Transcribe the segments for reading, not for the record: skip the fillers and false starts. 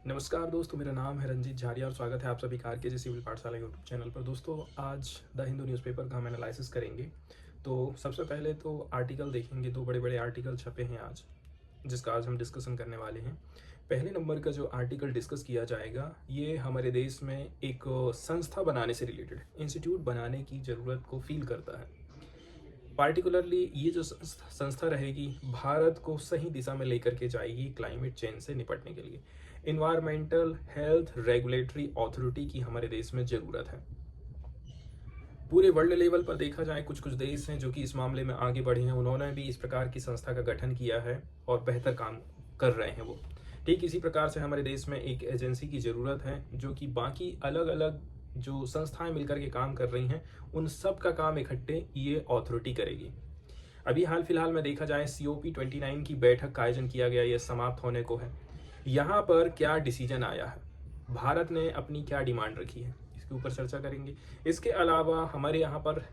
नमस्कार दोस्तों, मेरा नाम है रंजीत झारिया और स्वागत है आप सभी का आरकेजी सिविल पाठशाला यूट्यूब चैनल पर। दोस्तों, आज द हिंदू न्यूज़पेपर का हम एनालिसिस करेंगे। तो सबसे पहले तो आर्टिकल देखेंगे। दो बड़े बड़े आर्टिकल छपे हैं आज, जिसका आज हम डिस्कशन करने वाले हैं। पहले नंबर का जो आर्टिकल डिस्कस किया जाएगा, ये हमारे देश में एक संस्था बनाने से रिलेटेड, इंस्टीट्यूट बनाने की ज़रूरत को फील करता है। पार्टिकुलरली ये जो संस्था रहेगी, भारत को सही दिशा में लेकर के जाएगी क्लाइमेट चेंज से निपटने के लिए। इन्वायरमेंटल हेल्थ रेगुलेटरी अथॉरिटी की हमारे देश में ज़रूरत है। पूरे वर्ल्ड लेवल पर देखा जाए, कुछ कुछ देश हैं जो कि इस मामले में आगे बढ़े हैं। उन्होंने भी इस प्रकार की संस्था का गठन किया है और बेहतर काम कर रहे हैं वो। ठीक इसी प्रकार से हमारे देश में एक एजेंसी की ज़रूरत है जो कि बाकी अलग अलग जो संस्थाएं मिलकर के काम कर रही हैं, उन सब का काम इकट्ठे ये अथॉरिटी करेगी। अभी हाल फिलहाल में देखा जाए, COP29 की बैठक का आयोजन किया गया, ये समाप्त होने को है। यहाँ पर क्या डिसीजन आया है, भारत ने अपनी क्या डिमांड रखी है, इसके ऊपर चर्चा करेंगे। इसके अलावा हमारे यहाँ पर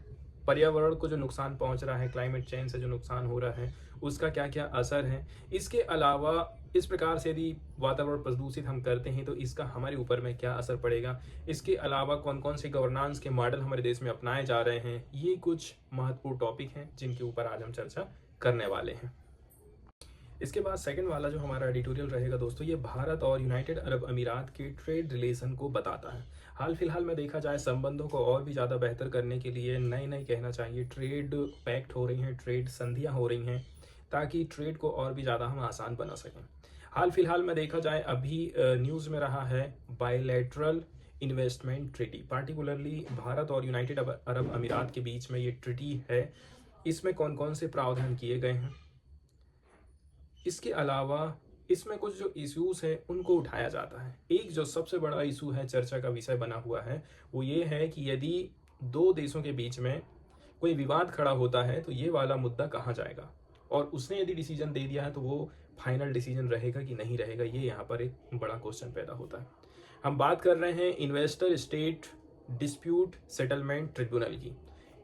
पर्यावरण को जो नुकसान पहुँच रहा है, क्लाइमेट चेंज से जो नुकसान हो रहा है, उसका क्या क्या असर है। इसके अलावा इस प्रकार से यदि वातावरण प्रदूषित हम करते हैं तो इसका हमारे ऊपर में क्या असर पड़ेगा। इसके अलावा कौन कौन से गवर्नेंस के मॉडल हमारे देश में अपनाए जा रहे हैं, ये कुछ महत्वपूर्ण टॉपिक हैं जिनके ऊपर आज हम चर्चा करने वाले हैं। इसके बाद सेकंड वाला जो हमारा एडिटोरियल रहेगा दोस्तों, ये भारत और यूनाइटेड अरब अमीरात के ट्रेड रिलेशन को बताता है। हाल फिलहाल में देखा जाए, संबंधों को और भी ज़्यादा बेहतर करने के लिए नए नए कहना चाहिए ट्रेड पैक्ट हो रही हैं, ट्रेड संधियाँ हो रही हैं, ताकि ट्रेड को और भी ज़्यादा हम आसान बना सकें। हाल फिलहाल में देखा जाए, अभी न्यूज़ में रहा है bilateral investment treaty, particularly Bharat और यूनाइटेड अरब अमीरात के बीच में ये ट्रीटी है। इसमें कौन कौन से प्रावधान किए गए हैं, इसके अलावा इसमें कुछ जो इश्यूज है उनको उठाया जाता है। एक जो सबसे बड़ा इशू है, चर्चा का विषय बना हुआ है, वो ये है कि यदि दो देशों के बीच में कोई विवाद खड़ा होता है तो ये वाला मुद्दा कहाँ जाएगा, और उसने यदि डिसीजन दे दिया है तो वो फाइनल डिसीजन रहेगा कि नहीं रहेगा। ये यहाँ पर एक बड़ा क्वेश्चन पैदा होता है। हम बात कर रहे हैं investor state dispute settlement tribunal की।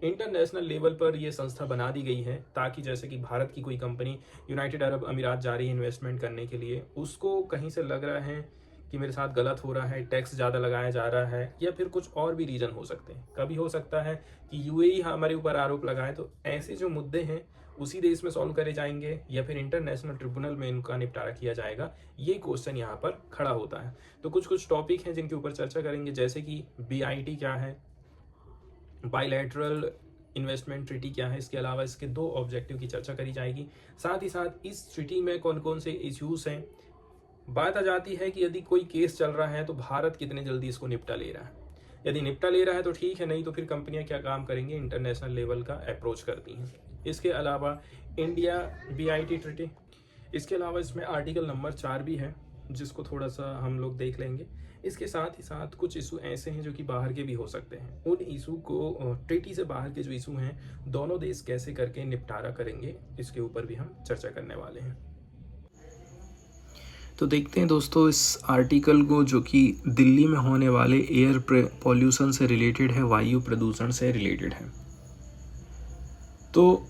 इंटरनेशनल लेवल पर यह संस्था बना दी गई है ताकि जैसे कि भारत की कोई कंपनी यूनाइटेड अरब अमीरात जा रही है इन्वेस्टमेंट करने के लिए, उसको कहीं से लग रहा है कि मेरे साथ गलत हो रहा है, टैक्स ज़्यादा लगाया जा रहा है, या फिर कुछ और भी रीज़न हो सकते हैं। कभी हो सकता है कि UAE हमारे ऊपर आरोप लगाए, तो ऐसे जो मुद्दे हैं उसी देश में सॉल्व करे जाएंगे या फिर इंटरनेशनल ट्रिब्यूनल में इनका निपटारा किया जाएगा। ये क्वेश्चन यहाँ पर खड़ा होता है। तो कुछ कुछ टॉपिक हैं जिनके ऊपर चर्चा करेंगे, जैसे कि BIT क्या है, बायलैटरल इन्वेस्टमेंट ट्रीटी क्या है। इसके अलावा इसके दो ऑब्जेक्टिव की चर्चा करी जाएगी। साथ ही साथ इस ट्रीटी में कौन कौन से इश्यूज हैं। बात आ जाती है कि यदि कोई केस चल रहा है तो भारत कितने जल्दी इसको निपटा ले रहा है। यदि निपटा ले रहा है तो ठीक है, नहीं तो फिर कंपनियां क्या काम करेंगी, इंटरनेशनल लेवल का अप्रोच करती हैं। इसके अलावा इंडिया BIT ट्रीटी, इसके अलावा इसमें आर्टिकल नंबर 4 भी है जिसको थोड़ा सा हम लोग देख लेंगे। इसके साथ ही साथ कुछ इशू ऐसे हैं जो कि बाहर के भी हो सकते हैं। उन इशू को, ट्रीटी से बाहर के जो इशू हैं, दोनों देश कैसे करके निपटारा करेंगे, इसके ऊपर भी हम चर्चा करने वाले हैं। तो देखते हैं दोस्तों इस आर्टिकल को, जो कि दिल्ली में होने वाले एयर पॉल्यूशन से रिलेटेड है, वायु प्रदूषण से रिलेटेड है। तो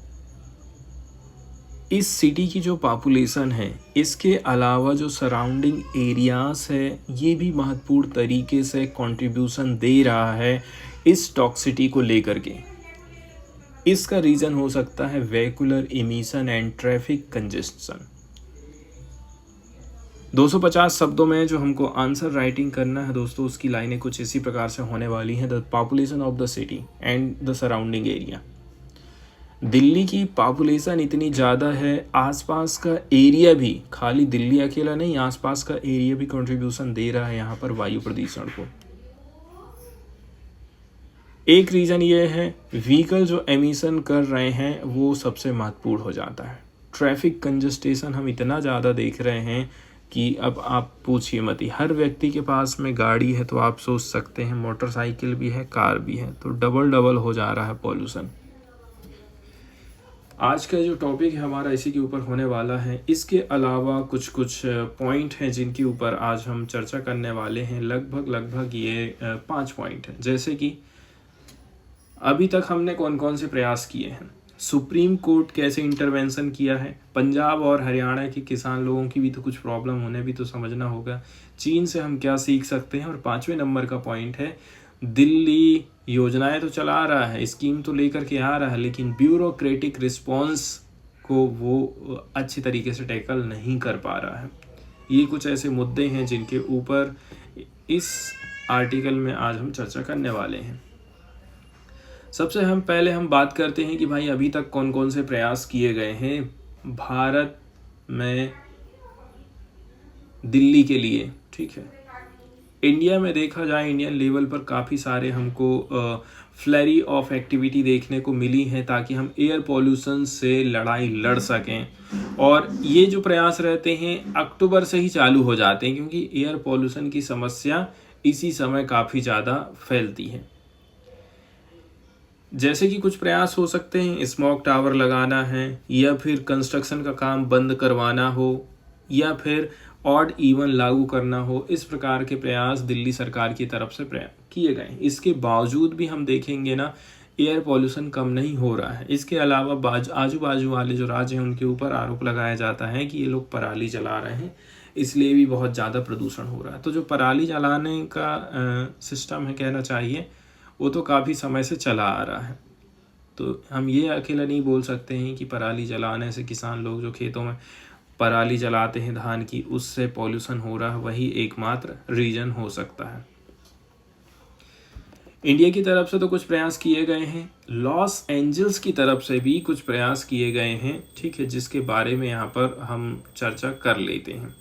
इस सिटी की जो पॉपुलेशन है, इसके अलावा जो सराउंडिंग एरियाज है, ये भी महत्वपूर्ण तरीके से कंट्रीब्यूशन दे रहा है इस टॉक्सिटी को लेकर के। इसका रीज़न हो सकता है vehicular emission and traffic congestion. 250 शब्दों में जो हमको आंसर राइटिंग करना है दोस्तों, उसकी लाइनें कुछ इसी प्रकार से होने वाली हैं। The population of the city and the surrounding area. Delhi की पॉपुलेशन इतनी ज़्यादा है, आसपास का एरिया भी, खाली दिल्ली अकेला नहीं, आसपास का एरिया भी कंट्रीब्यूशन दे रहा है यहाँ पर वायु प्रदूषण को। एक रीज़न ये है, व्हीकल जो एमिशन कर रहे हैं वो सबसे महत्वपूर्ण हो जाता है। ट्रैफिक कंजस्टेशन हम इतना ज़्यादा देख रहे हैं कि अब आप पूछिए मत ही। हर व्यक्ति के पास में गाड़ी है तो आप सोच सकते हैं मोटरसाइकिल भी है, कार भी है, तो डबल डबल हो जा रहा है पॉल्यूशन। आज का जो टॉपिक है हमारा इसी के ऊपर होने वाला है। इसके अलावा कुछ कुछ पॉइंट हैं जिनके ऊपर आज हम चर्चा करने वाले हैं। लगभग ये 5 पॉइंट हैं। जैसे कि अभी तक हमने कौन कौन से प्रयास किए हैं। सुप्रीम कोर्ट कैसे इंटरवेंशन किया है, पंजाब और हरियाणा के किसान लोगों की भी तो कुछ प्रॉब्लम होने भी तो समझना होगा, चीन से हम क्या सीख सकते हैं। और 5वें नंबर का पॉइंट है, दिल्ली योजनाएं तो चला रहा है, स्कीम तो लेकर के आ रहा है, लेकिन ब्यूरोक्रेटिक रिस्पॉन्स को वो अच्छी तरीके से टैकल नहीं कर पा रहा है। ये कुछ ऐसे मुद्दे हैं जिनके ऊपर इस आर्टिकल में आज हम चर्चा करने वाले हैं। सबसे पहले हम बात करते हैं कि भाई अभी तक कौन कौन से प्रयास किए गए हैं भारत में दिल्ली के लिए। ठीक है, इंडिया में देखा जाए, इंडियन लेवल पर काफ़ी सारे हमको फ्लरी ऑफ एक्टिविटी देखने को मिली है ताकि हम एयर पॉल्यूशन से लड़ाई लड़ सकें। और ये जो प्रयास रहते हैं अक्टूबर से ही चालू हो जाते हैं, क्योंकि एयर पॉल्यूशन की समस्या इसी समय काफ़ी ज़्यादा फैलती है। जैसे कि कुछ प्रयास हो सकते हैं, स्मोक टावर लगाना है, या फिर कंस्ट्रक्शन का काम बंद करवाना हो, या फिर ऑड इवन लागू करना हो। इस प्रकार के प्रयास दिल्ली सरकार की तरफ से किए गए। इसके बावजूद भी हम देखेंगे ना, एयर पॉल्यूशन कम नहीं हो रहा है। इसके अलावा आजू बाजू वाले जो राज्य हैं उनके ऊपर आरोप लगाया जाता है कि ये लोग पराली जला रहे हैं, इसलिए भी बहुत ज़्यादा प्रदूषण हो रहा है। तो जो पराली जलाने का सिस्टम है, कहना चाहिए, वो तो काफ़ी समय से चला आ रहा है। तो हम ये अकेला नहीं बोल सकते हैं कि पराली जलाने से किसान लोग जो खेतों में पराली जलाते हैं धान की, उससे पॉल्यूशन हो रहा है, वही एकमात्र रीजन हो सकता है। इंडिया की तरफ से तो कुछ प्रयास किए गए हैं, लॉस एंजल्स की तरफ से भी कुछ प्रयास किए गए हैं। ठीक है, जिसके बारे में यहाँ पर हम चर्चा कर लेते हैं।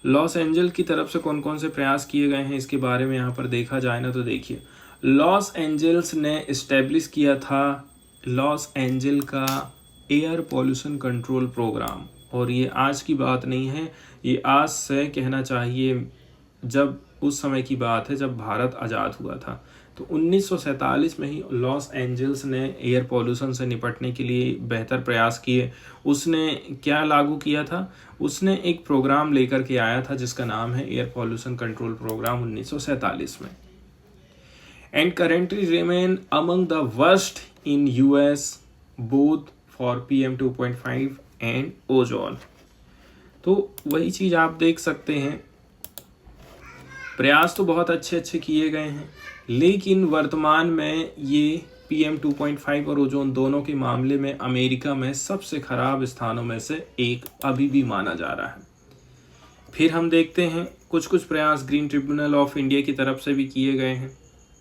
लॉस एंजल की तरफ से कौन कौन से प्रयास किए गए हैं इसके बारे में यहाँ पर देखा जाए ना, तो देखिए, लॉस एंजल्स ने इस्टेब्लिश किया था लॉस एंजल का एयर पॉल्यूशन कंट्रोल प्रोग्राम। और ये आज की बात नहीं है, ये आज से कहना चाहिए जब उस समय की बात है जब भारत आज़ाद हुआ था। तो 1947 में ही लॉस एंजल्स ने एयर पॉल्यूशन से निपटने के लिए बेहतर प्रयास किए। उसने क्या लागू किया था, उसने एक प्रोग्राम लेकर के आया था जिसका नाम है एयर पॉल्यूशन कंट्रोल प्रोग्राम 1947 में। And currently remain among the worst in US both for PM2.5 and ozone. तो वही चीज़ आप देख सकते हैं, प्रयास तो बहुत अच्छे किए गए हैं, लेकिन वर्तमान में ये PM2.5 और ओजोन दोनों के मामले में अमेरिका में सबसे खराब स्थानों में से एक अभी भी माना जा रहा है। फिर हम देखते हैं कुछ प्रयास ग्रीन ट्रिब्यूनल ऑफ इंडिया की तरफ से भी किए गए हैं,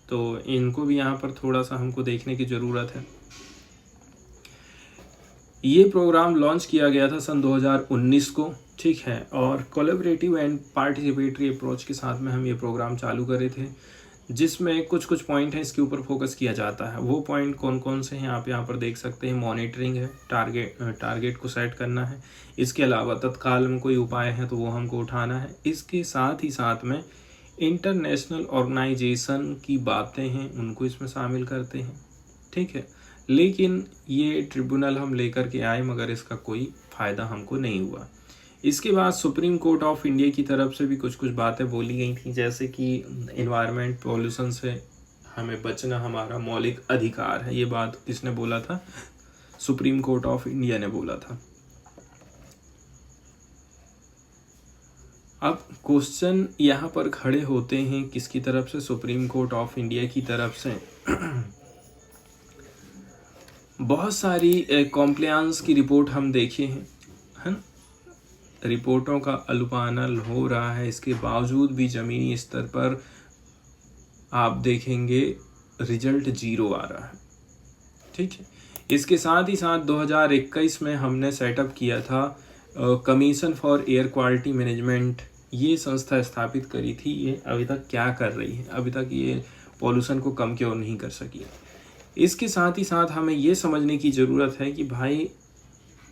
तो इनको भी यहाँ पर थोड़ा सा हमको देखने की ज़रूरत है। ये प्रोग्राम लॉन्च किया गया था सन 2019 को। ठीक है, और कोलैबोरेटिव एंड पार्टिसिपेटरी अप्रोच के साथ में हम ये प्रोग्राम चालू करे थे, जिसमें कुछ पॉइंट हैं इसके ऊपर फोकस किया जाता है। वो पॉइंट कौन कौन से हैं आप यहाँ पर देख सकते हैं। मॉनिटरिंग है, टारगेट को सेट करना है, इसके अलावा तत्काल में कोई उपाय है तो वो हमको उठाना है। इसके साथ ही साथ में इंटरनेशनल ऑर्गेनाइजेशन की बातें हैं, उनको इसमें शामिल करते हैं। ठीक है, लेकिन ये ट्रिब्यूनल हम लेकर के आए मगर इसका कोई फ़ायदा हमको नहीं हुआ। इसके बाद सुप्रीम कोर्ट ऑफ इंडिया की तरफ से भी कुछ बातें बोली गई थी, जैसे कि एनवायरनमेंट पॉल्यूशन से हमें बचना हमारा मौलिक अधिकार है। ये बात किसने बोला था, सुप्रीम कोर्ट ऑफ इंडिया ने बोला था। अब क्वेश्चन यहाँ पर खड़े होते हैं किसकी तरफ से, सुप्रीम कोर्ट ऑफ इंडिया की तरफ से। बहुत सारी कॉम्प्लायंस की रिपोर्ट हम देखे हैं, है ना, रिपोर्टों का अलुपानल हो रहा है, इसके बावजूद भी ज़मीनी स्तर पर आप देखेंगे रिजल्ट 0 आ रहा है। ठीक है, इसके साथ ही साथ 2021 में हमने सेटअप किया था commission for air quality management. ये संस्था स्थापित करी थी, ये अभी तक क्या कर रही है, अभी तक ये पॉल्यूशन को कम क्यों नहीं कर सकी। इसके साथ ही साथ हमें ये समझने की ज़रूरत है कि भाई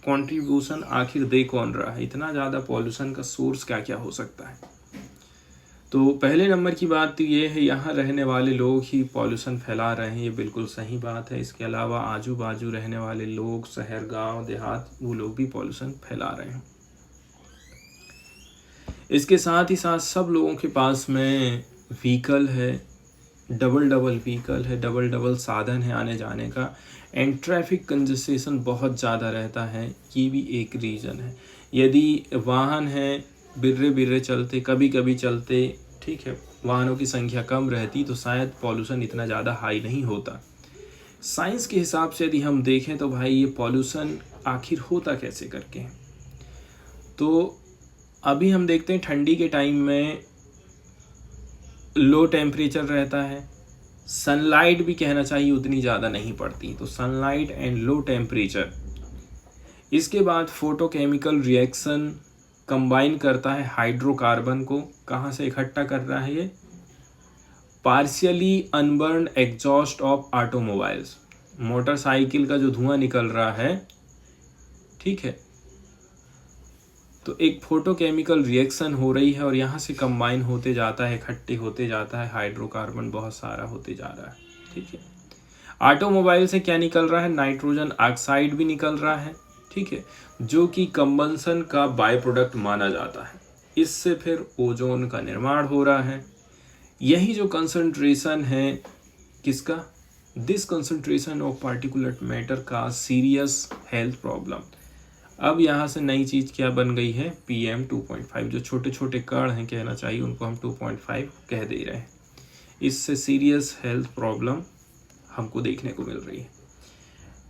कंट्रीब्यूशन आखिर दे कौन रहा है, इतना ज़्यादा पॉल्यूशन का सोर्स क्या क्या हो सकता है। तो पहले नंबर की बात तो ये है, यहाँ रहने वाले लोग ही पॉल्यूशन फैला रहे हैं, ये बिल्कुल सही बात है। इसके अलावा आजू बाजू रहने वाले लोग, शहर गांव देहात, वो लोग भी पॉल्यूशन फैला रहे हैं। इसके साथ ही साथ सब लोगों के पास में व्हीकल है, डबल डबल व्हीकल है, डबल डबल साधन है आने जाने का, एंड ट्रैफिक कंजेस्टेशन बहुत ज़्यादा रहता है, ये भी एक रीज़न है। यदि वाहन है बिर्रे बिर्रे चलते, कभी कभी चलते, ठीक है, वाहनों की संख्या कम रहती तो शायद पॉल्यूशन इतना ज़्यादा हाई नहीं होता। साइंस के हिसाब से यदि हम देखें तो भाई ये पॉल्यूशन आखिर होता कैसे करके। तो अभी हम देखते हैं ठंडी के टाइम में लो टेम्परेचर रहता है, सनलाइट भी कहना चाहिए उतनी ज़्यादा नहीं पड़ती, तो सनलाइट एंड लो टेम्परेचर। इसके बाद फोटोकेमिकल रिएक्शन कंबाइन करता है हाइड्रोकार्बन को, कहाँ से इकट्ठा कर रहा है ये, partially unburn exhaust of automobiles, motorcycle का जो धुआं निकल रहा है, ठीक है, तो एक फोटोकेमिकल रिएक्शन हो रही है और यहाँ से कंबाइन होते जाता है, इकट्ठे होते जाता है, हाइड्रोकार्बन बहुत सारा होते जा रहा है, ठीक है। ऑटोमोबाइल से क्या निकल रहा है, नाइट्रोजन ऑक्साइड भी निकल रहा है, ठीक है, जो कि कंबंसन का बाय प्रोडक्ट माना जाता है। इससे फिर ओजोन का निर्माण हो रहा है। यही जो कंसंट्रेशन है किसका, this concentration of particulate matter का सीरियस हेल्थ प्रॉब्लम। अब यहाँ से नई चीज़ क्या बन गई है, PM 2.5, जो छोटे छोटे कण हैं कहना चाहिए उनको हम 2.5 कह दे रहे हैं। इससे सीरियस हेल्थ प्रॉब्लम हमको देखने को मिल रही है।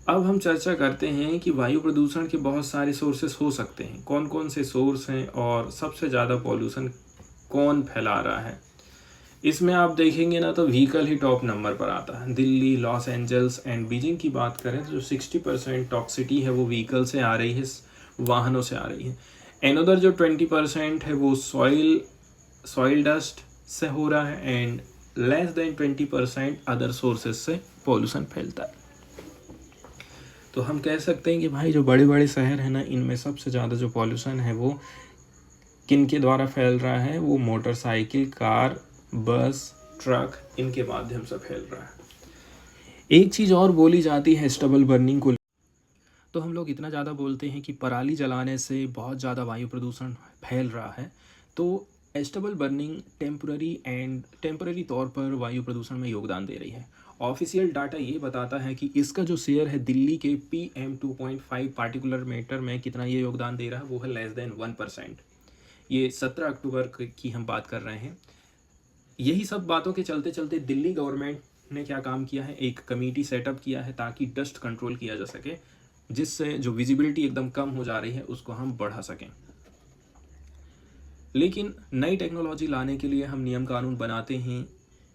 अब हम चर्चा करते हैं कि वायु प्रदूषण के बहुत सारे सोर्सेस हो सकते हैं, कौन कौन से सोर्स हैं और सबसे ज़्यादा पॉल्यूशन कौन फैला रहा है। इसमें आप देखेंगे ना तो व्हीकल ही टॉप नंबर पर आता है। Delhi, Los Angeles and Beijing की बात करें तो जो 60% टॉक्सिटी है वो व्हीकल से आ रही है, वाहनों से आ रही है। एनोदर जो 20% है वो सॉइल डस्ट से हो रहा है, and less than 20% other sources से पॉल्यूशन फैलता है। तो हम कह सकते हैं कि भाई जो बड़े बड़े शहर हैं ना, इनमें सबसे ज़्यादा जो पॉल्यूशन है वो किन के द्वारा फैल रहा है, वो मोटरसाइकिल, कार, बस, ट्रक, इनके माध्यम से फैल रहा है। एक चीज़ और बोली जाती है स्टबल बर्निंग को, तो हम लोग इतना ज़्यादा बोलते हैं कि पराली जलाने से बहुत ज़्यादा वायु प्रदूषण फैल रहा है। तो स्टबल बर्निंग टेम्पररी तौर पर वायु प्रदूषण में योगदान दे रही है। ऑफिशियल डाटा ये बताता है कि इसका जो शेयर है दिल्ली के PM 2.5 पार्टिकुलर मैटर में कितना ये योगदान दे रहा है, वो है लेस देन 1%। ये 17 अक्टूबर की हम बात कर रहे हैं। यही सब बातों के चलते चलते दिल्ली गवर्नमेंट ने क्या काम किया है, एक कमेटी सेटअप किया है ताकि डस्ट कंट्रोल किया जा सके, जिससे जो विजिबिलिटी एकदम कम हो जा रही है उसको हम बढ़ा सकें। लेकिन नई टेक्नोलॉजी लाने के लिए हम नियम कानून बनाते हैं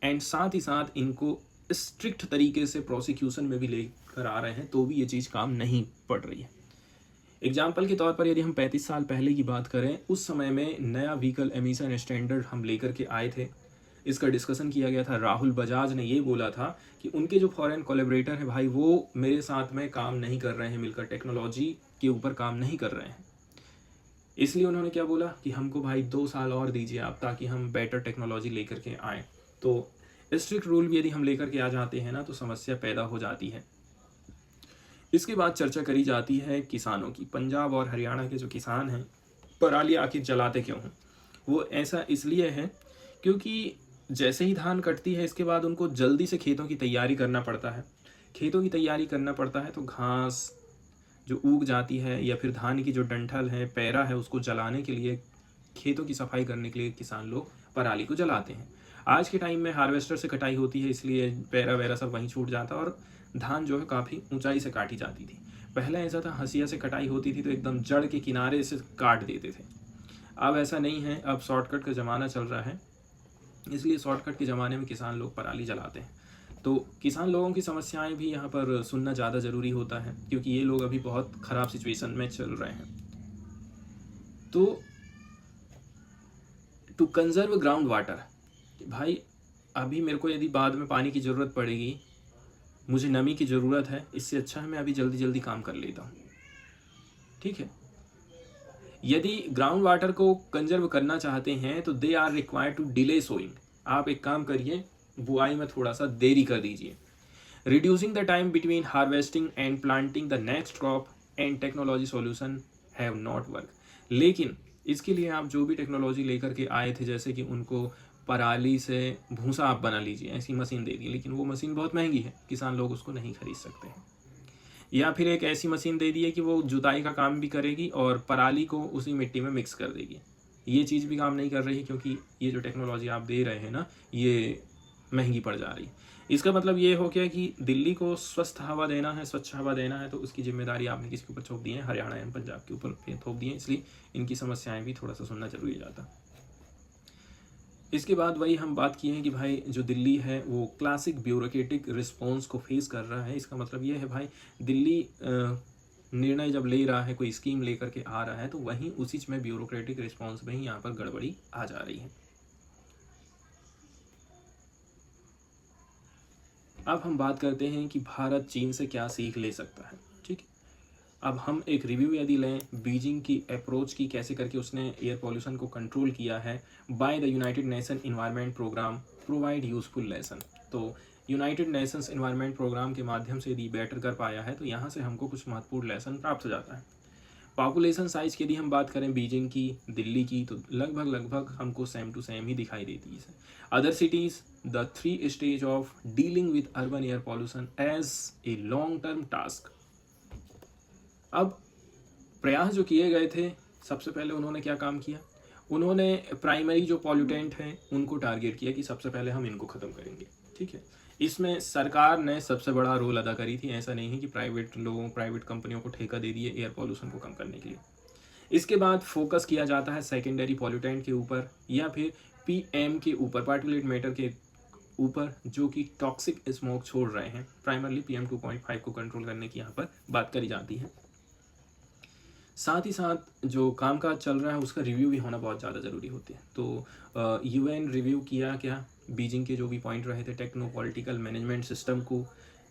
एंड साथ ही साथ इनको स्ट्रिक्ट तरीके से प्रोसिक्यूशन में भी लेकर आ रहे हैं, तो भी ये चीज़ काम नहीं पड़ रही है। एग्जाम्पल के तौर पर यदि हम 35 साल पहले की बात करें, उस समय में नया व्हीकल एमिशन स्टैंडर्ड हम लेकर के आए थे, इसका डिस्कशन किया गया था। राहुल बजाज ने ये बोला था कि उनके जो फॉरेन कोलैबोरेटर हैं भाई, वो मेरे साथ में काम नहीं कर रहे हैं, मिलकर टेक्नोलॉजी के ऊपर काम नहीं कर रहे हैं। इसलिए उन्होंने क्या बोला कि हमको भाई 2 साल और दीजिए आप, ताकि हम बेटर टेक्नोलॉजी लेकर के आएँ। तो स्ट्रिक्ट रूल भी यदि हम लेकर के आ जाते हैं ना, तो समस्या पैदा हो जाती है। इसके बाद चर्चा करी जाती है किसानों की। पंजाब और हरियाणा के जो किसान हैं, पराली आखिर जलाते क्यों हैं? वो ऐसा इसलिए है क्योंकि जैसे ही धान कटती है इसके बाद उनको जल्दी से खेतों की तैयारी करना पड़ता है। खेतों की तैयारी करना पड़ता है तो घास जो उग जाती है या फिर धान की जो डंठल है, पैरा है, उसको जलाने के लिए, खेतों की सफाई करने के लिए किसान लोग पराली को जलाते हैं। आज के टाइम में हार्वेस्टर से कटाई होती है, इसलिए पैरा वैरा सब वहीं छूट जाता है और धान जो है काफ़ी ऊंचाई से काटी जाती थी। पहले ऐसा था, हंसिया से कटाई होती थी तो एकदम जड़ के किनारे से काट देते थे। अब ऐसा नहीं है, अब शॉर्टकट का ज़माना चल रहा है, इसलिए शॉर्टकट के ज़माने में किसान लोग पराली जलाते हैं। तो किसान लोगों की समस्याएं भी यहाँ पर सुनना ज़्यादा ज़रूरी होता है, क्योंकि ये लोग अभी बहुत ख़राब सिचुएशन में चल रहे हैं। तो टू कंजर्व ग्राउंड वाटर, भाई अभी मेरे को यदि बाद में पानी की ज़रूरत पड़ेगी, मुझे नमी की ज़रूरत है, इससे अच्छा है मैं अभी जल्दी जल्दी काम कर लेता हूँ, ठीक है। यदि ग्राउंड वाटर को कंजर्व करना चाहते हैं तो they are required to delay sowing. आप एक काम करिए, बुआई में थोड़ा सा देरी कर दीजिए। Reducing the time between harvesting and planting the next crop and technology solution have not work. लेकिन इसके लिए आप जो भी टेक्नोलॉजी लेकर के आए थे, जैसे कि उनको पराली से भूसा आप बना लीजिए, ऐसी मशीन दे दी, लेकिन वो मशीन बहुत महंगी है, किसान लोग उसको नहीं खरीद सकते हैं। या फिर एक ऐसी मशीन दे दी है कि वो जुताई का काम भी करेगी और पराली को उसी मिट्टी में मिक्स कर देगी। ये चीज़ भी काम नहीं कर रही, क्योंकि ये जो टेक्नोलॉजी आप दे रहे हैं ना, ये महंगी पड़ जा रही है। इसका मतलब ये हो गया कि दिल्ली को स्वस्थ हवा देना है, स्वच्छ हवा देना है, तो उसकी जिम्मेदारी आपने किसके ऊपर थोप दी है? हरियाणा एवं पंजाब के ऊपर थोप दी है। इसलिए इनकी समस्याएं भी थोड़ा सा सुनना जरूरी जाता। इसके बाद वही हम बात किए हैं कि भाई जो दिल्ली है वो क्लासिक ब्यूरोक्रेटिक रिस्पॉन्स को फेस कर रहा है। इसका मतलब ये है भाई, दिल्ली निर्णय जब ले रहा है, कोई स्कीम लेकर के आ रहा है, तो वहीं उसी में ब्यूरोक्रेटिक रिस्पॉन्स में ही यहाँ पर गड़बड़ी आ जा रही है। अब हम बात करते हैं कि भारत चीन से क्या सीख ले सकता है। ठीक है, अब हम एक रिव्यू यदि लें बीजिंग की अप्रोच की, कैसे करके उसने एयर पॉल्यूशन को कंट्रोल किया है। By the United Nation Environment Programme provide useful lesson. तो यूनाइटेड नेशंस इन्वायरमेंट प्रोग्राम के माध्यम से यदि बेटर कर पाया है, तो यहाँ से हमको कुछ महत्वपूर्ण लेसन प्राप्त हो जाता है। पॉपुलेशन साइज की यदि हम बात करें बीजिंग की, दिल्ली की, तो लगभग हमको सेम टू सेम ही दिखाई देती है। Other cities, the 3 stage of dealing with urban air pollution as a long term task. अब प्रयास जो किए गए थे, सबसे पहले उन्होंने क्या काम किया? उन्होंने प्राइमरी जो पॉल्यूटेंट हैं उनको टारगेट किया कि सबसे पहले हम इनको ख़त्म करेंगे। ठीक है, इसमें सरकार ने सबसे बड़ा रोल अदा करी थी। ऐसा नहीं है कि प्राइवेट कंपनियों को ठेका दे दिए एयर पॉल्यूशन को कम करने के लिए। इसके बाद फोकस किया जाता है सेकेंडरी पॉल्यूटेंट के ऊपर या फिर PM के ऊपर, पार्टिकुलेट मैटर के ऊपर, जो कि टॉक्सिक स्मोक छोड़ रहे हैं। प्राइमरली PM 2.5 को कंट्रोल करने की यहाँ पर बात करी जाती है। साथ ही साथ जो कामकाज चल रहा है उसका रिव्यू भी होना बहुत ज़्यादा ज़रूरी होती है। तो UN रिव्यू किया क्या बीजिंग के जो भी पॉइंट रहे थे टेक्नो पॉलिटिकल मैनेजमेंट सिस्टम को,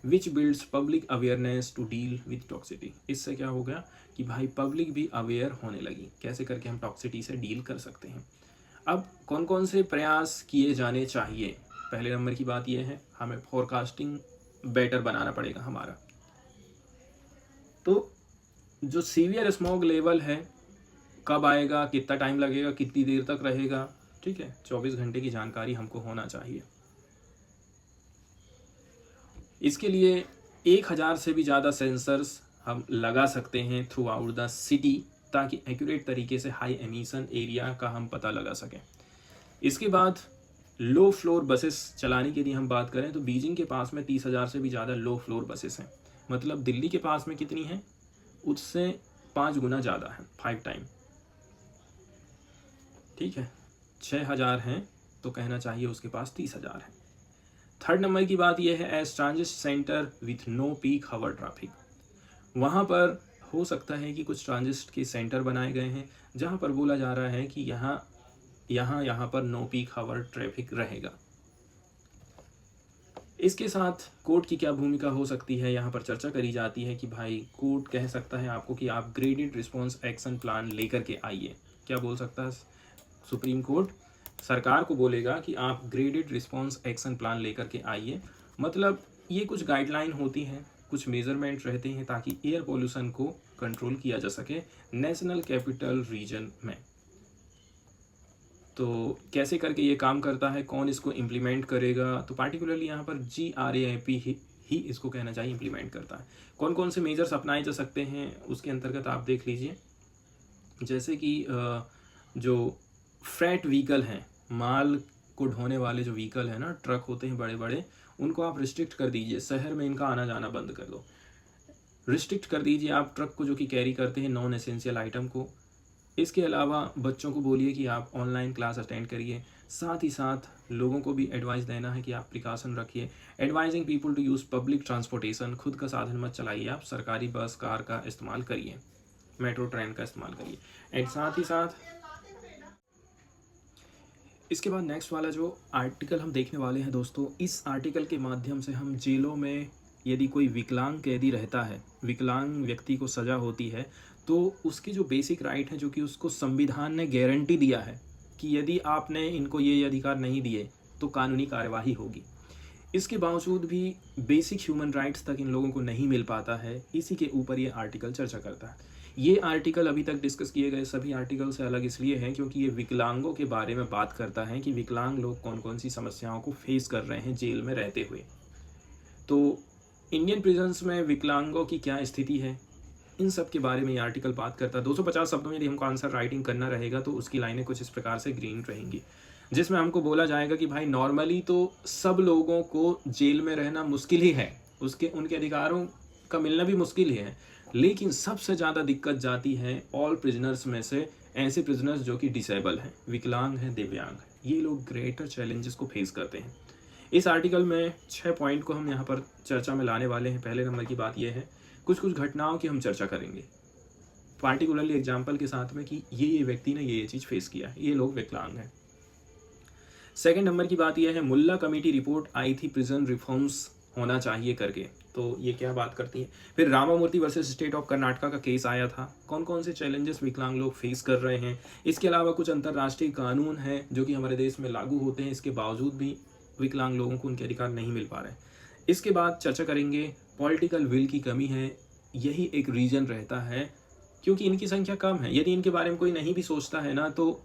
which builds public awareness to deal with toxicity. इससे क्या हो गया कि भाई पब्लिक भी अवेयर होने लगी, कैसे करके हम टॉक्सिटी से डील कर सकते हैं। अब कौन कौन से प्रयास किए जाने चाहिए? पहले नंबर की बात यह है, हमें फोरकास्टिंग बेटर बनाना पड़ेगा हमारा। तो जो सीवियर स्मॉग लेवल है, कब आएगा, कितना टाइम लगेगा, कितनी देर तक रहेगा, ठीक है, 24 घंटे की जानकारी हमको होना चाहिए। इसके लिए 1000 से भी ज़्यादा सेंसर्स हम लगा सकते हैं थ्रू आउट द सिटी, ताकि एक्यूरेट तरीके से हाई एमिशन एरिया का हम पता लगा सकें। इसके बाद लो फ्लोर बसेस चलाने के लिए हम बात करें तो बीजिंग के पास में 30,000 से भी ज़्यादा लो फ्लोर बसेस हैं। मतलब दिल्ली के पास में कितनी हैं? उससे 5 गुना ज़्यादा है, 5 टाइम। ठीक है, 6,000 हैं तो कहना चाहिए उसके पास 30,000 है। थर्ड नंबर की बात यह है, as transit centre with no peak hour traffic. वहाँ पर हो सकता है कि कुछ ट्रांजिट के सेंटर बनाए गए हैं जहाँ पर बोला जा रहा है कि यहाँ पर नो पीक हावर ट्रैफिक रहेगा। इसके साथ कोर्ट की क्या भूमिका हो सकती है, यहाँ पर चर्चा करी जाती है कि भाई कोर्ट कह सकता है आपको कि आप ग्रेडेड रिस्पॉन्स एक्शन प्लान लेकर के आइए। क्या बोल सकता है सुप्रीम कोर्ट? सरकार को बोलेगा कि आप ग्रेडेड रिस्पॉन्स एक्शन प्लान लेकर के आइए। मतलब ये कुछ गाइडलाइन होती हैं, कुछ मेजरमेंट रहते हैं ताकि एयर पोल्यूशन को कंट्रोल किया जा सके नेशनल कैपिटल रीजन में। तो कैसे करके ये काम करता है, कौन इसको इम्प्लीमेंट करेगा? तो पार्टिकुलरली यहाँ पर GRAIP ही इसको कहना चाहिए इम्प्लीमेंट करता है। कौन कौन से मेजर्स अपनाए जा सकते हैं उसके अंतर्गत आप देख लीजिए। जैसे कि जो फ्रेट व्हीकल हैं, माल को ढोने वाले जो व्हीकल हैं ना, ट्रक होते हैं बड़े बड़े, उनको आप रिस्ट्रिक्ट कर दीजिए, शहर में इनका आना जाना बंद कर दो। रिस्ट्रिक्ट कर दीजिए आप ट्रक को जो कि कैरी करते हैं नॉन एसेंशियल आइटम को। इसके अलावा बच्चों को बोलिए कि आप ऑनलाइन क्लास अटेंड करिए। साथ ही साथ लोगों को भी एडवाइस देना है कि आप प्रिकॉशन रखिए। Advising people to use public transportation, खुद का साधन मत चलाइए, आप सरकारी बस कार का इस्तेमाल करिए, मेट्रो ट्रेन का इस्तेमाल करिए। एंड साथ ही साथ इसके बाद नेक्स्ट वाला जो आर्टिकल हम देखने वाले हैं दोस्तों, इस आर्टिकल के माध्यम से हम जेलों में यदि कोई विकलांग कैदी रहता है, विकलांग व्यक्ति को सज़ा होती है, तो उसके जो बेसिक राइट हैं जो कि उसको संविधान ने गारंटी दिया है कि यदि आपने इनको ये अधिकार नहीं दिए तो कानूनी कार्यवाही होगी। इसके बावजूद भी बेसिक ह्यूमन राइट्स तक इन लोगों को नहीं मिल पाता है। इसी के ऊपर ये आर्टिकल चर्चा करता है। ये आर्टिकल अभी तक डिस्कस किए गए सभी आर्टिकल से अलग इसलिए है क्योंकि ये विकलांगों के बारे में बात करता है कि विकलांग लोग कौन कौन सी समस्याओं को फेस कर रहे हैं जेल में रहते हुए। तो इंडियन प्रिजन्स में विकलांगों की क्या स्थिति है, इन सब के बारे में ये आर्टिकल बात करता है। 250 शब्दों में यदि हमको आंसर राइटिंग करना रहेगा तो उसकी लाइनें कुछ इस प्रकार से ग्रीन रहेंगी, जिसमें हमको बोला जाएगा कि भाई नॉर्मली तो सब लोगों को जेल में रहना मुश्किल ही है, उनके अधिकारों का मिलना भी मुश्किल ही है, लेकिन सबसे ज़्यादा दिक्कत जाती है ऑल प्रिजनर्स में से ऐसे प्रिजनर्स जो कि डिसेबल हैं, विकलांग हैं, दिव्यांग हैं। ये लोग ग्रेटर चैलेंजेस को फेस करते हैं। इस आर्टिकल में 6 पॉइंट को हम यहाँ पर चर्चा में लाने वाले हैं। पहले नंबर की बात यह है, कुछ घटनाओं की हम चर्चा करेंगे पार्टिकुलरली एग्जाम्पल के साथ में कि ये व्यक्ति ने ये चीज़ फेस किया है, ये लोग विकलांग हैं। सेकंड नंबर की बात यह है, मुल्ला कमेटी रिपोर्ट आई थी प्रिजन रिफॉर्म्स होना चाहिए करके, तो ये क्या बात करती है। फिर Ramamurthy versus state of Karnataka का केस आया था, कौन कौन से चैलेंजेस विकलांग लोग फेस कर रहे हैं। इसके अलावा कुछ अंतर्राष्ट्रीय कानून हैं जो कि हमारे देश में लागू होते हैं, इसके बावजूद भी विकलांग लोगों को उनके अधिकार नहीं मिल पा रहे हैं। इसके बाद चर्चा करेंगे पॉलिटिकल विल की कमी है, यही एक रीजन रहता है क्योंकि इनकी संख्या कम है। यदि इनके बारे में कोई नहीं भी सोचता है ना तो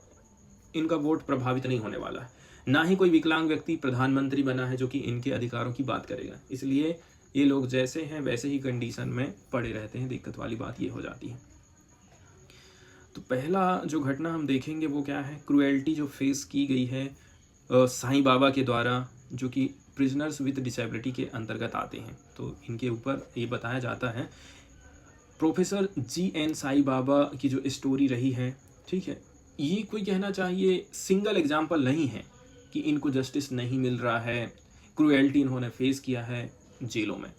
इनका वोट प्रभावित नहीं होने वाला है। ना ही कोई विकलांग व्यक्ति प्रधानमंत्री बना है जो कि इनके अधिकारों की बात करेगा, इसलिए ये लोग जैसे हैं वैसे ही कंडीशन में पड़े रहते हैं। दिक्कत वाली बात ये हो जाती है। तो पहला जो घटना हम देखेंगे वो क्या है, क्रुएल्टी जो फेस की गई है साईं बाबा के द्वारा, जो कि प्रिजनर्स विद डिसेबिलिटी के अंतर्गत आते हैं। तो इनके ऊपर ये बताया जाता है, प्रोफेसर GN साईं बाबा की जो स्टोरी रही है, ठीक है, ये कोई कहना चाहिए सिंगल एग्जाम्पल नहीं है कि इनको जस्टिस नहीं मिल रहा है, क्रुएल्टी इन्होंने फेस किया है जेलों में।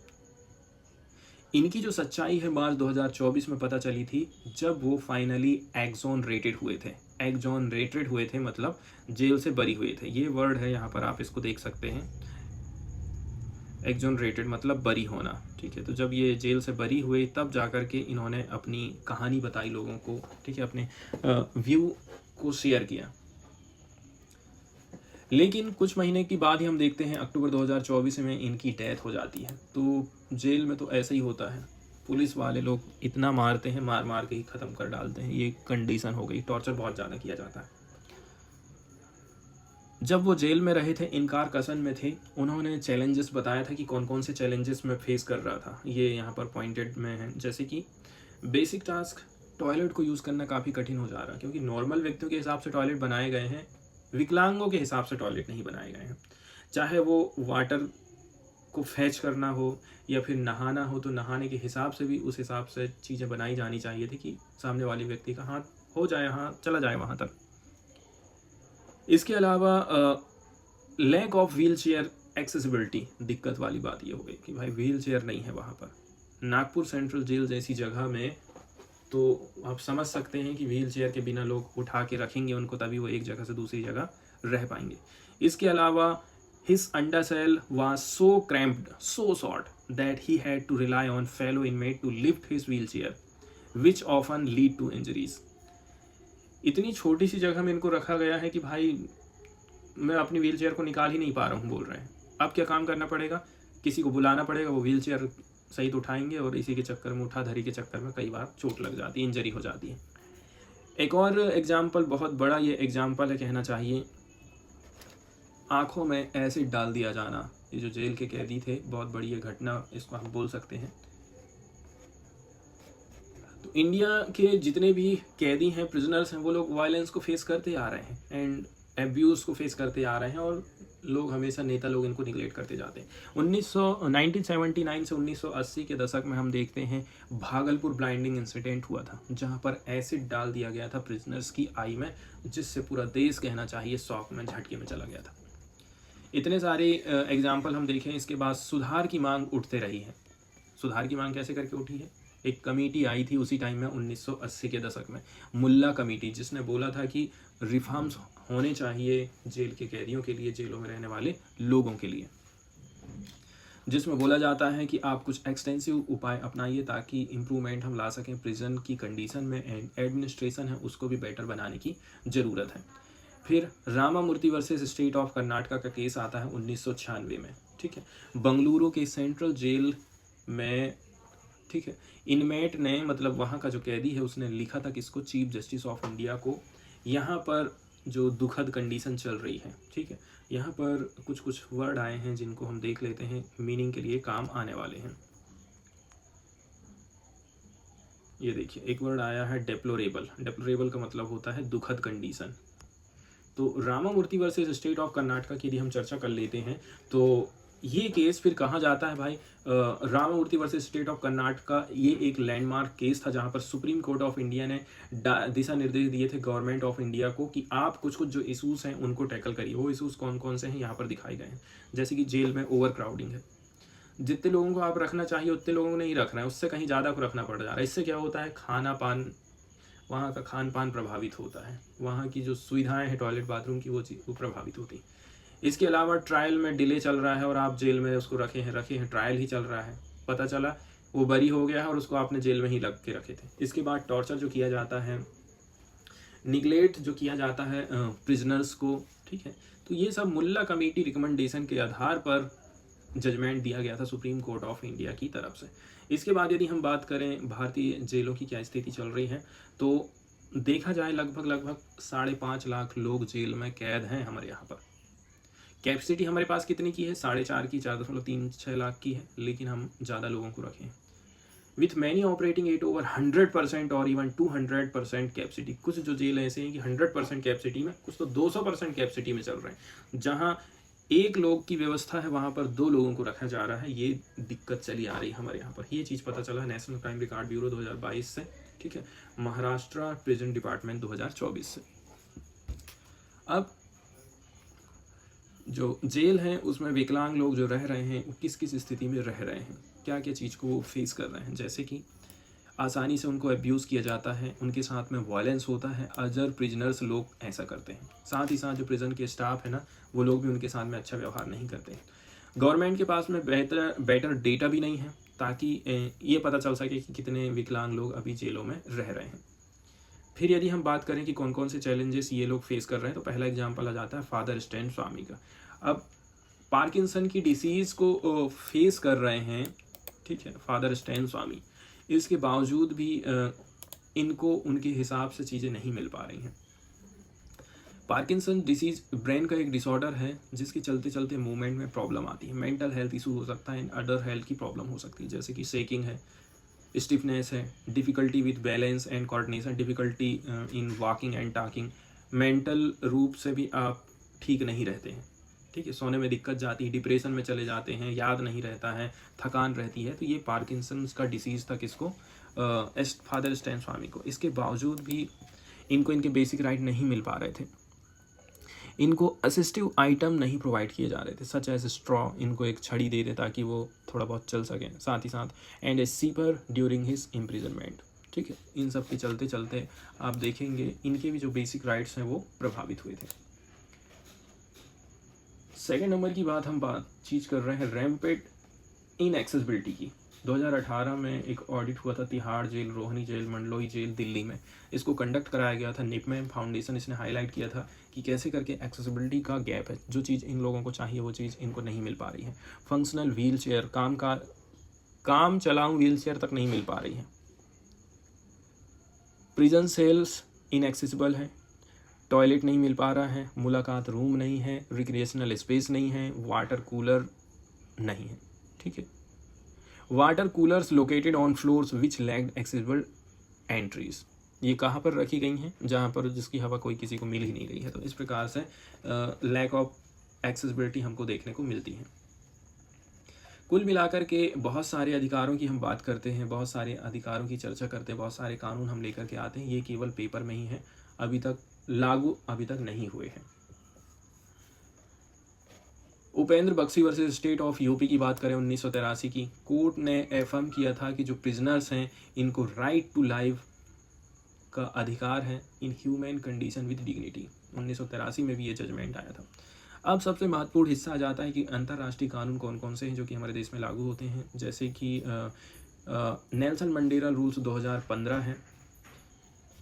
इनकी जो सच्चाई है मार्च 2024 में पता चली थी, जब वो फाइनली एक्सोनरेटेड हुए थे। एक्सोनरेटेड हुए थे मतलब जेल से बरी हुए थे, ये वर्ड है यहाँ पर, आप इसको देख सकते हैं। एक्सोनरेटेड मतलब बरी होना, ठीक है। तो जब ये जेल से बरी हुए तब जाकर के इन्होंने अपनी कहानी बताई लोगों को, ठीक है, अपने व्यू को शेयर किया। लेकिन कुछ महीने की बाद ही हम देखते हैं अक्टूबर 2024 में इनकी डेथ हो जाती है। तो जेल में तो ऐसा ही होता है, पुलिस वाले लोग इतना मारते हैं, मार मार के ही ख़त्म कर डालते हैं। ये कंडीशन हो गई, टॉर्चर बहुत ज़्यादा किया जाता है। जब वो जेल में रहे थे, इनकार कसन में थे, उन्होंने चैलेंजेस बताया था कि कौन कौन से चैलेंजेस में फेस कर रहा था। ये यहाँ पर पॉइंटेड में है, जैसे कि बेसिक टास्क, टॉयलेट को यूज़ करना काफ़ी कठिन हो जा रहा है क्योंकि नॉर्मल व्यक्तियों के हिसाब से टॉयलेट बनाए गए हैं, विकलांगों के हिसाब से टॉयलेट नहीं बनाए गए हैं। चाहे वो वाटर को फैच करना हो या फिर नहाना हो, तो नहाने के हिसाब से भी उस हिसाब से चीज़ें बनाई जानी चाहिए थी कि सामने वाले व्यक्ति का हाथ हो जाए, हाँ चला जाए वहाँ तक। इसके अलावा lack of wheel chair accessibility, दिक्कत वाली बात ये हो गई कि भाई व्हील चेयर नहीं है वहाँ पर। नागपुर सेंट्रल जेल जैसी जगह में तो आप समझ सकते हैं कि व्हील चेयर के बिना लोग उठा के रखेंगे उनको, तभी वो एक जगह से दूसरी जगह रह पाएंगे। इसके अलावा his under cell was so cramped, so short that he had to rely on fellow inmate to lift his wheel chair which often lead to injuries. इतनी छोटी सी जगह में इनको रखा गया है कि भाई मैं अपनी व्हील चेयर को निकाल ही नहीं पा रहा हूँ, बोल रहे हैं। अब क्या काम करना पड़ेगा, किसी को बुलाना पड़ेगा, वो व्हील चेयर सही तो उठाएंगे और इसी के चक्कर में, उठाधरी के चक्कर में कई बार चोट लग जाती है, इंजरी हो जाती है। एक और एग्जाम्पल, बहुत बड़ा ये एग्जाम्पल है कहना चाहिए, आँखों में एसिड डाल दिया जाना। ये जो जेल के कैदी थे, बहुत बड़ी ये घटना इसको हम बोल सकते हैं। तो इंडिया के जितने भी कैदी हैं, प्रिजनर्स हैं, वो लोग वायलेंस को फेस करते आ रहे हैं एंड एब्यूज़ को फेस करते आ रहे हैं, और लोग हमेशा, नेता लोग इनको निगलेक्ट करते जाते हैं। 1979 से 1980 के दशक में हम देखते हैं भागलपुर ब्लाइंडिंग इंसिडेंट हुआ था, जहां पर एसिड डाल दिया गया था प्रिजनर्स की आई में, जिससे पूरा देश कहना चाहिए शॉक में, झटके में चला गया था। इतने सारे एग्जाम्पल हम देखें। इसके बाद सुधार की मांग उठते रही है। सुधार की मांग कैसे करके उठी है, एक कमेटी आई थी उसी टाइम में 1980 के दशक में, मुल्ला कमेटी, जिसने बोला था कि रिफॉर्म्स होने चाहिए जेल के कैदियों के लिए, जेलों में रहने वाले लोगों के लिए, जिसमें बोला जाता है कि आप कुछ एक्सटेंसिव उपाय अपनाइए ताकि इम्प्रूवमेंट हम ला सकें प्रिजन की कंडीशन में, एंड एडमिनिस्ट्रेशन है उसको भी बेटर बनाने की ज़रूरत है। फिर Ramamurthy versus state of Karnataka का केस आता है 1996 में, ठीक है। बंगलुरु के सेंट्रल जेल में ठीक है। इनमेट ने मतलब वहाँ का जो कैदी है उसने लिखा था किसको, चीफ जस्टिस ऑफ इंडिया को, यहाँ पर जो दुखद कंडीशन चल रही है। ठीक है, यहाँ पर कुछ कुछ वर्ड आए हैं जिनको हम देख लेते हैं, मीनिंग के लिए काम आने वाले हैं। ये देखिए, एक वर्ड आया है डेप्लोरेबल। डेप्लोरेबल का मतलब होता है दुखद कंडीशन। तो Ramamurthy versus state of Karnataka की यदि हम चर्चा कर लेते हैं तो ये केस फिर कहाँ जाता है भाई, Ramamurthy versus state of Karnataka ये एक लैंडमार्क केस था जहाँ पर सुप्रीम कोर्ट ऑफ इंडिया ने दिशा निर्देश दिए थे गवर्नमेंट ऑफ इंडिया को कि आप कुछ कुछ जो इशूज़ हैं उनको टैकल करिए। वो इशूज़ कौन कौन से हैं यहाँ पर दिखाए गए हैं, जैसे कि जेल में ओवर क्राउडिंग है, जितने लोगों को आप रखना चाहिए उतने लोगों को नहीं रख रहे हैं, उससे कहीं ज़्यादा को रखना पड़ जा रहा है। इससे क्या होता है, खाना पान, वहाँ का खान पान प्रभावित होता है, वहाँ की जो सुविधाएं हैं टॉयलेट बाथरूम की वो चीज़ वो प्रभावित होती है। इसके अलावा ट्रायल में डिले चल रहा है और आप जेल में उसको रखे हैं, ट्रायल ही चल रहा है, पता चला वो बरी हो गया है और उसको आपने जेल में ही लग के रखे थे। इसके बाद टॉर्चर जो किया जाता है, निगलेक्ट जो किया जाता है प्रिजनर्स को। ठीक है, तो ये सब मुल्ला कमेटी रिकमेंडेशन के आधार पर जजमेंट दिया गया था सुप्रीम कोर्ट ऑफ इंडिया की तरफ से। इसके बाद यदि हम बात करें भारतीय जेलों की क्या स्थिति चल रही है, तो देखा जाए लगभग 5.5 लाख लोग जेल में कैद हैं हमारे यहाँ पर। कैपेसिटी हमारे पास कितनी की है, 4.5 की, 4.36 लाख की है, लेकिन हम ज़्यादा लोगों को रखें। With many operating eight over 100% और इवन 200% कैपेसिटी। कुछ जो जेल ऐसे हैं कि 100% कैपेसिटी में, कुछ तो 200% कैपेसिटी में चल रहे हैं। जहाँ एक लोग की व्यवस्था है वहाँ पर 2 लोगों को रखा जा रहा है। ये दिक्कत चली आ रही है हमारे यहाँ पर। ये चीज़ पता चला नेशनल क्राइम रिकॉर्ड ब्यूरो 2022 से। ठीक है, महाराष्ट्र प्रिजन डिपार्टमेंट 2024 से। अब जो जेल है उसमें विकलांग लोग जो रह रहे हैं वो किस किस स्थिति में रह रहे हैं, क्या क्या चीज़ को वो फेस कर रहे हैं, जैसे कि आसानी से उनको अब्यूज़ किया जाता है, उनके साथ में वायलेंस होता है। अदर प्रिजनर्स लोग ऐसा करते हैं, साथ ही साथ जो प्रिजन के स्टाफ है ना वो लोग भी उनके साथ में अच्छा व्यवहार नहीं करते हैं। गवर्नमेंट के पास में बेटर डेटा भी नहीं है ताकि ये पता चल सके कि कितने विकलांग लोग अभी जेलों में रह रहे हैं। फिर यदि हम बात करें कि कौन कौन से चैलेंजेस ये लोग फेस कर रहे हैं, तो पहला एग्जाम्पल आ जाता है फादर स्टैन स्वामी का। अब पार्किंसन की डिसीज़ को फेस कर रहे हैं, ठीक है, फादर स्टैन स्वामी, इसके बावजूद भी इनको उनके हिसाब से चीज़ें नहीं मिल पा रही हैं। पार्किंसन डिसीज़ ब्रेन का एक डिसऑर्डर है जिसके चलते चलते मूवमेंट में प्रॉब्लम आती है। मेंटल हेल्थ इशू हो सकता है, अदर हेल्थ की प्रॉब्लम हो सकती है, जैसे कि शेकिंग है, स्टिफनेस है, difficulty with balance and coordination, difficulty in walking and talking. Mental रूप से भी आप ठीक नहीं रहते हैं, ठीक है, सोने में दिक्कत जाती है, डिप्रेशन में चले जाते हैं, याद नहीं रहता है, थकान रहती है। तो ये पार्किंसंस का डिसीज़ था किसको, फादर स्टैन स्वामी को। इसके बावजूद भी इनको इनके बेसिक राइट नहीं मिल पा रहे थे। इनको असिस्टिव आइटम नहीं प्रोवाइड किए जा रहे थे, सच एज स्ट्रॉ, इनको एक छड़ी दे दे ताकि वो थोड़ा बहुत चल सकें, साथ ही साथ and a sipper during his imprisonment. ठीक है, इन सब के चलते चलते आप देखेंगे इनके भी जो बेसिक राइट्स हैं वो प्रभावित हुए थे। सेकेंड नंबर की बात चीज़ कर रहे हैं रैम्पेड इनएक्सेसिबिलिटी की। 2018 में एक ऑडिट हुआ था Tihar jail, Rohini jail, Mandoli jail Delhi में। इसको कंडक्ट कराया गया था निपमेम फाउंडेशन। इसने हाईलाइट किया था कि कैसे करके एक्सेसिबिलिटी का गैप है, जो चीज़ इन लोगों को चाहिए वो चीज़ इनको नहीं मिल पा रही है। फंक्शनल व्हील चेयर, काम चलाऊँ व्हील चेयर तक नहीं मिल पा रही है। प्रिजन सेल्स इनएक्सेसिबल है, टॉयलेट नहीं मिल पा रहा है, मुलाकात रूम नहीं है, रिक्रिएशनल स्पेस नहीं है, वाटर कूलर नहीं है। ठीक है, water coolers located on floors which lacked accessible entries, ये कहाँ पर रखी गई हैं, जहाँ पर जिसकी हवा कोई किसी को मिल ही नहीं रही है। तो इस प्रकार से लैक ऑफ एक्सेसिबिलिटी हमको देखने को मिलती है। कुल मिलाकर के बहुत सारे अधिकारों की हम बात करते हैं, बहुत सारे अधिकारों की चर्चा करते हैं, बहुत सारे कानून हम लेकर के आते हैं, ये केवल पेपर में ही है, अभी तक लागू अभी तक नहीं हुए हैं। Upendra Bakshi versus state of UP की बात करें 1983 की, कोर्ट ने एफर्म किया था कि जो प्रिजनर्स हैं इनको राइट टू लाइफ का अधिकार है in human condition with dignity. 1983 में भी ये जजमेंट आया था। अब सबसे महत्वपूर्ण हिस्सा आ जाता है कि अंतर्राष्ट्रीय कानून कौन कौन से हैं जो कि हमारे देश में लागू होते हैं, जैसे कि नेल्सन मंडेला रूल्स 2015 है।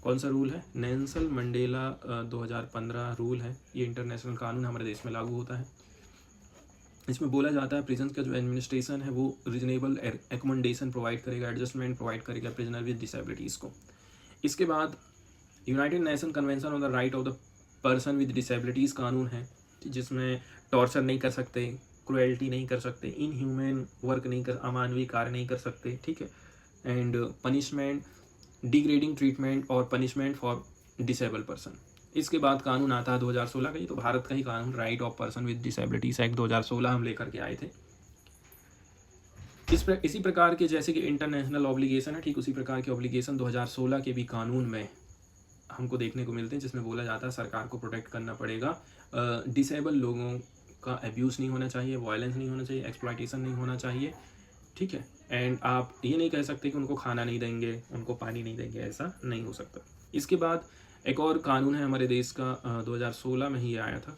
कौन सा रूल है, नेल्सन मंडेला 2015 रूल है। ये इंटरनेशनल कानून हमारे देश में लागू होता है। इसमें बोला जाता है प्रिजन का जो एडमिनिस्ट्रेशन है वो रीजनेबल एकोमोडेशन प्रोवाइड करेगा, एडजस्टमेंट प्रोवाइड करेगा प्रिजनर विद डिसेबिलिटीज़ को। इसके बाद United nation convention on the right of the person with disabilities कानून है, जिसमें टॉर्चर नहीं कर सकते, क्रुएल्टी नहीं कर सकते, इनह्यूमन वर्क नहीं कर, अमानवीय कार्य नहीं कर सकते, ठीक है, एंड पनिशमेंट, डिग्रेडिंग ट्रीटमेंट और पनिशमेंट फॉर डिसेबल पर्सन। इसके बाद कानून आता है 2016 का, ये तो भारत का ही कानून, right of person with disabilities act 2016 हम लेकर के आए थे। इसी प्रकार के जैसे कि इंटरनेशनल ऑब्लिगेशन है, ठीक उसी प्रकार के ऑब्लिगेशन 2016 के भी कानून में हमको देखने को मिलते हैं, जिसमें बोला जाता है सरकार को प्रोटेक्ट करना पड़ेगा, डिसेबल लोगों का अब्यूज़ नहीं होना चाहिए, वायलेंस नहीं होना चाहिए, एक्सप्लॉयटेशन नहीं होना चाहिए, ठीक है, एंड आप ये नहीं कह सकते कि उनको खाना नहीं देंगे, उनको पानी नहीं देंगे, ऐसा नहीं हो सकता। इसके बाद एक और कानून है हमारे देश का, 2016 में ही आया था,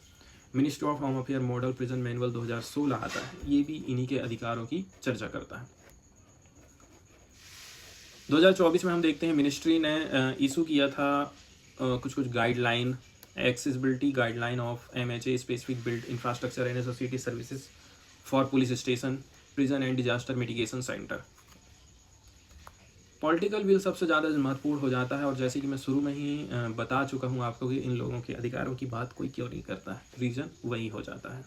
ministry of home affair model prison manual 2016 आता है, ये भी इन्हीं के अधिकारों की चर्चा करता है। 2024 में हम देखते हैं मिनिस्ट्री ने इशू किया था कुछ guideline, accessibility guideline of MHA specific build infrastructure and necessity services for police station, prison and disaster mitigation centre. Political will सबसे ज़्यादा महत्वपूर्ण हो जाता है, और जैसे कि मैं शुरू में ही बता चुका हूँ आपको कि इन लोगों के अधिकारों की बात कोई क्यों नहीं करता है, रीज़न वही हो जाता है।